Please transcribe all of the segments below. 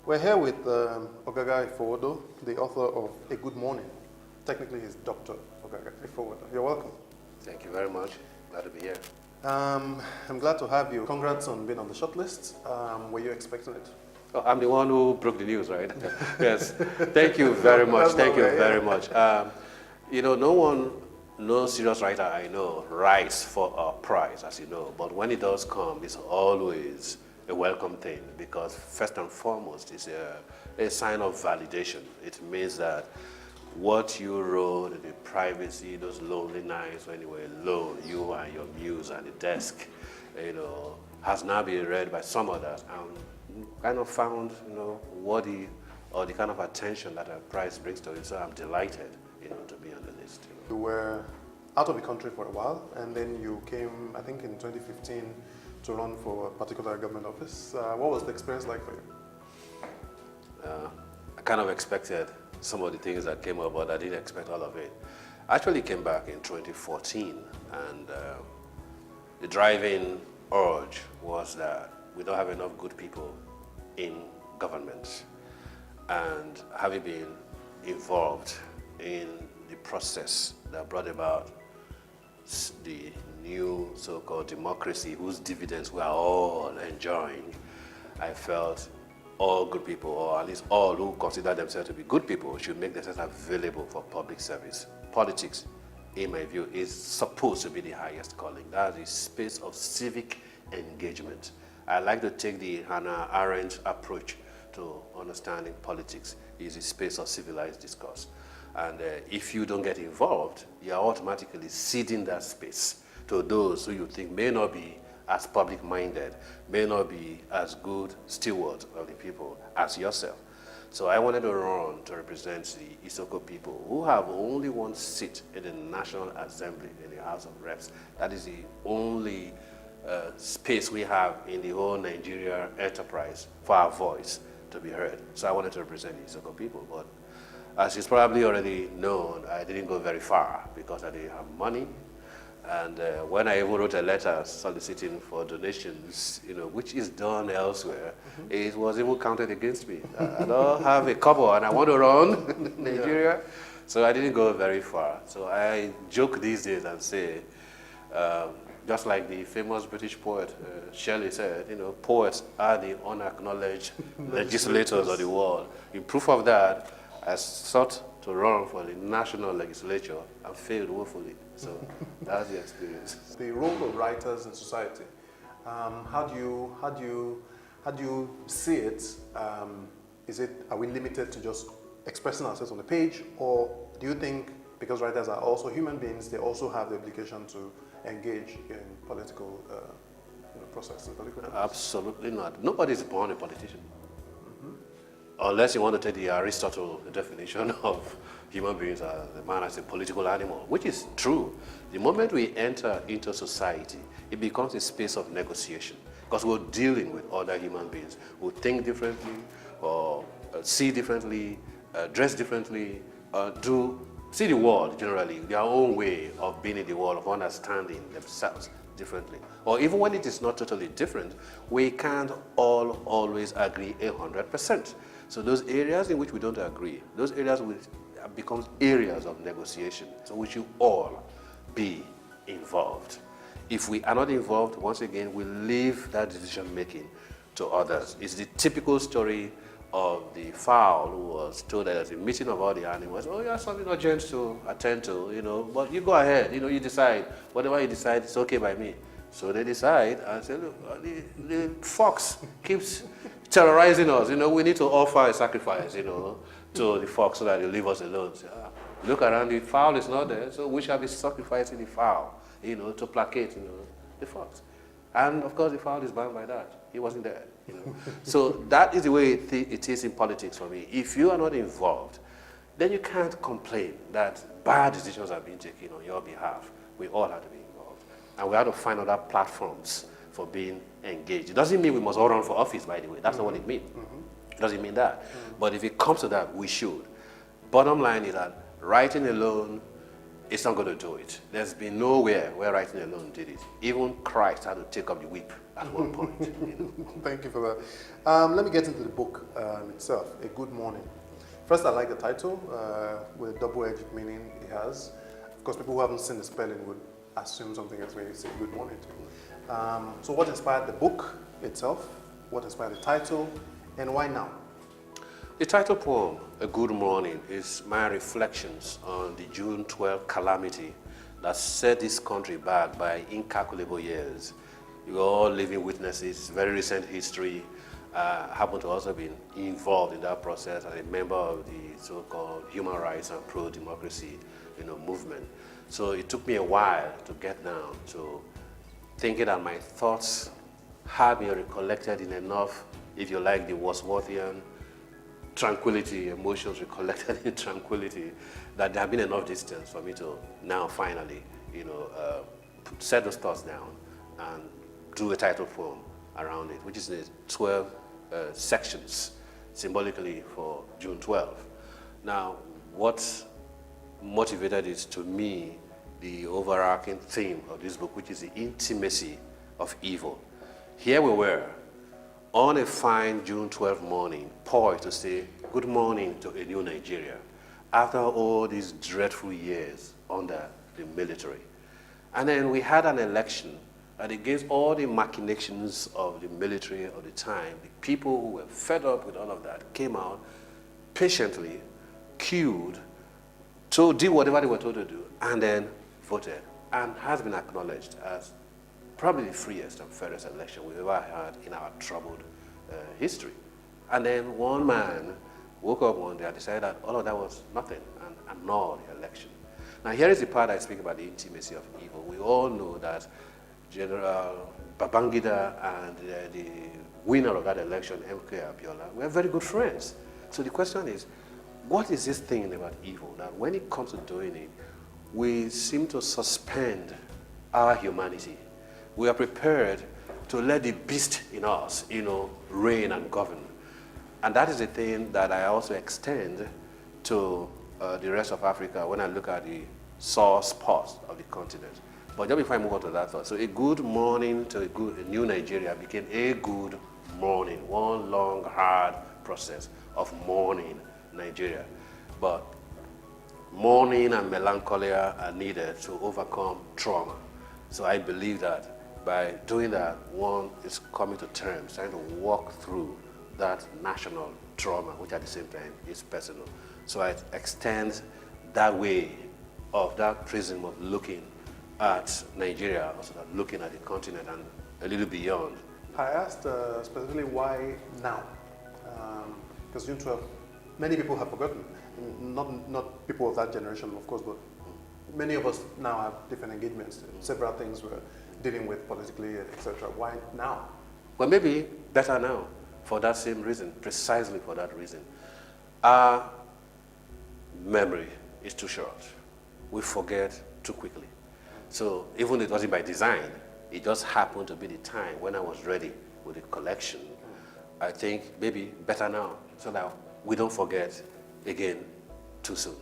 We're here with Ogaga Ifowodo, the author of A Good Morning. Technically, he's Dr. Ogaga Ifowodo. You're welcome. Thank you very much. Glad to be here. I'm glad to have you. Congrats on being on the shortlist. Were you expecting it? Oh, I'm the one who broke the news, right? Yes. Thank you very much. Thank you very much. No serious writer I know writes for a prize, as you know. But when it does come, it's always a welcome thing because first and foremost, it's a sign of validation. It means that what you wrote in the privacy, those lonely nights when you were alone, you and your muse at the desk, has now been read by some others and kind of found, worthy or the kind of attention that a prize brings to it. So I'm delighted, to be on the list. You were out of the country for a while, and then you came, I think, in 2015 to run for a particular government office. What was the experience like for you? I kind of expected some of the things that came up, but I didn't expect all of it. I actually came back in 2014, and the driving urge was that we don't have enough good people in government. And having been involved in the process that brought about the new so-called democracy whose dividends we are all enjoying, I felt all good people, or at least all who consider themselves to be good people, should make themselves available for public service. Politics, in my view, is supposed to be the highest calling. That is space of civic engagement. I like to take the Hannah Arendt approach to understanding politics is a space of civilized discourse. And if you don't get involved, you are automatically ceding that space to those who you think may not be as public-minded, may not be as good stewards of the people as yourself. So I wanted to run to represent the Isoko people who have only one seat in the National Assembly in the House of Reps. That is the only space we have in the whole Nigeria enterprise for our voice to be heard. So I wanted to represent the Isoko people. But as is probably already known, I didn't go very far because I didn't have money. And when I even wrote a letter soliciting for donations, which is done elsewhere, it was even counted against me. I don't have a couple and I want to run Nigeria. So I didn't go very far. So I joke these days and say, just like the famous British poet Shelley said, poets are the unacknowledged legislators of the world. In proof of that, I sought to run for the national legislature and failed woefully. So that's the experience. The role of writers in society. How do you see it? Are we limited to just expressing ourselves on the page, or do you think because writers are also human beings, they also have the obligation to engage in political process? Absolutely not. Nobody is born a politician. Unless you want to take the Aristotle definition of human beings as a man as a political animal, which is true. The moment we enter into society, it becomes a space of negotiation because we're dealing with other human beings who think differently, or see differently, dress differently, see the world generally, their own way of being in the world, of understanding themselves differently. Or even when it is not totally different, we can't all always agree 100%. So those areas in which we don't agree, those areas will become areas of negotiation. So we should all be involved. If we are not involved, once again, we leave that decision making to others. It's the typical story of the fowl who was told that there's a meeting of all the animals. Oh, you have something urgent to attend to, but you go ahead, you decide. Whatever you decide, it's okay by me. So they decide and say, look, the fox keeps terrorizing us. We need to offer a sacrifice, to the fox so that he'll leave us alone. So, look around, the fowl is not there, so we shall be sacrificing the fowl, to placate, the fox. And of course, the fowl is bound by that. He wasn't there, So that is the way it is in politics for me. If you are not involved, then you can't complain that bad decisions are being taken on your behalf. We all have to be involved. And we have to find other platforms for being engaged. It doesn't mean we must all run for office, by the way. That's not what it means. It doesn't mean that. But if it comes to that, we should. Bottom line is that writing alone it's not going to do it. There's been nowhere where writing alone did it. Even Christ had to take up the whip at one point. Thank you for that. Let me get into the book itself, A Good Morning. First, I like the title with the double-edged meaning it has. Of course, people who haven't seen the spelling would assume something else when you say good morning. So what inspired the book itself? What inspired the title? And why now? The title poem, A Good Morning, is my reflections on the June 12 calamity that set this country back by incalculable years. You are all living witnesses, very recent history. Happen to also be involved in that process as a member of the so-called human rights and pro-democracy movement. So it took me a while to get down to thinking that my thoughts had been recollected in enough, if you like, the Wordsworthian tranquility, emotions recollected in tranquility, that there had been enough distance for me to now finally, set those thoughts down and do a title poem around it, which is in 12 sections, symbolically for June 12. Now, what motivated it to me, the overarching theme of this book, which is the intimacy of evil. Here we were, on a fine June 12 morning, poised to say good morning to a new Nigeria, after all these dreadful years under the military. And then we had an election, and against all the machinations of the military of the time, the people who were fed up with all of that came out patiently, queued, to do whatever they were told to do, and then voted, and has been acknowledged as probably the freest and fairest election we've ever had in our troubled history. And then one man woke up one day and decided that all of that was nothing and annulled the election. Now here is the part I speak about the intimacy of evil. We all know that General Babangida and the winner of that election, MK Abiola, were very good friends. So the question is, what is this thing about evil that when it comes to doing it, we seem to suspend our humanity? We are prepared to let the beast in us, reign and govern. And that is the thing that I also extend to the rest of Africa when I look at the sore spots of the continent. But just before I move on to that thought, so a good morning to a new Nigeria became a good morning, one long, hard process of mourning Nigeria. But mourning and melancholy are needed to overcome trauma. So I believe that by doing that, one is coming to terms, trying to walk through that national trauma, which at the same time is personal. So I extend that way of that prism of looking at Nigeria, also looking at the continent and a little beyond. I asked specifically why now? Because June 12, many people have forgotten. Not people of that generation, of course, but many of us now have different engagements. Several things we're dealing with politically, etc. Why now? Well, maybe better now for that same reason, precisely for that reason. Our memory is too short. We forget too quickly. So even it wasn't by design, it just happened to be the time when I was ready with the collection. I think maybe better now, so that we don't forget again too soon.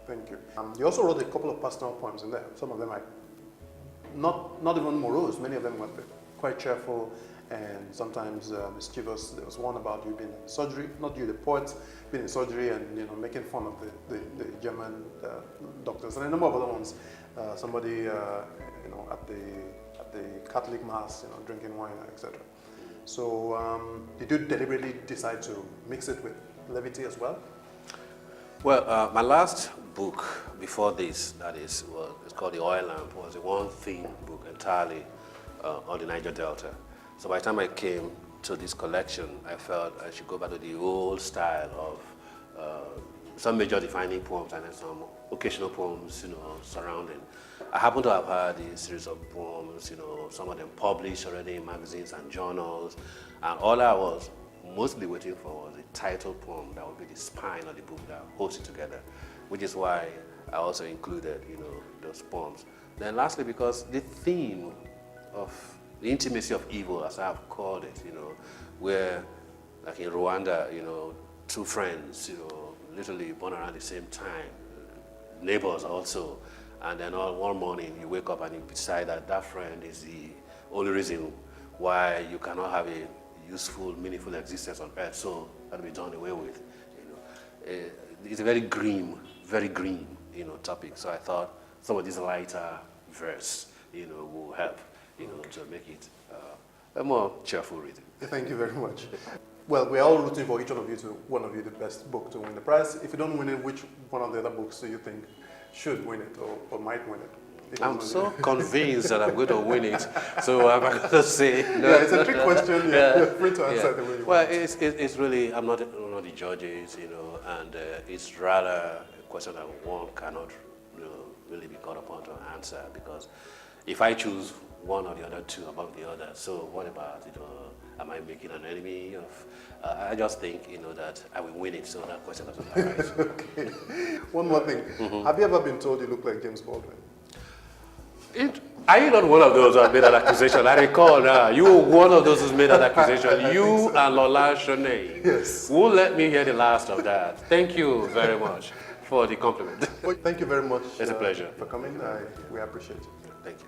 Thank you. You also wrote a couple of personal poems in there. Some of them are not even morose. Many of them were quite cheerful and sometimes mischievous. There was one about you being in surgery, not you, the poet, being in surgery and making fun of the German doctors, and a number of other ones. Somebody at the Catholic mass, drinking wine, etc. So did you deliberately decide to mix it with levity as well? Well, my last book before this, it's called The Oil Lamp, was a one-theme book entirely on the Niger Delta. So by the time I came to this collection, I felt I should go back to the old style of some major defining poems and then some occasional poems, surrounding. I happen to have had a series of poems, some of them published already in magazines and journals, and all I was mostly waiting for was a title poem that would be the spine of the book that holds it together, which is why I also included, those poems. Then lastly, because the theme of the intimacy of evil, as I have called it, where, like in Rwanda, two friends, literally born around the same time, neighbors also, And then one morning you wake up and you decide that that friend is the only reason why you cannot have a useful, meaningful existence on earth, so that'll be done away with. It's a very green, topic. So I thought some of this lighter verse, will help, to make it a more cheerful reading. Thank you very much. Well, we're all rooting for each one of you the best book to win the prize. If you don't win it, which one of the other books do you think should win it or might win it? I'm so convinced that I'm going to win it, so I'm going to say no. Yeah, it's a trick question. You're free to answer the way you want. Well, it's really, I'm not one of the judges, and it's rather a question that one cannot really be called upon to answer, because if I choose one or the other two above the other, so what about, am I making an enemy of? I just think, that I will win it, so that question doesn't arise. Okay. One more thing. Have you ever been told you look like James Baldwin? Are you not one of those who have made that accusation? I recall now, you were one of those who made that accusation. You and Lola Shoney. Yes. Won't let me hear the last of that. Thank you very much for the compliment. Well, thank you very much. It's a pleasure. For coming. We appreciate it. Thank you.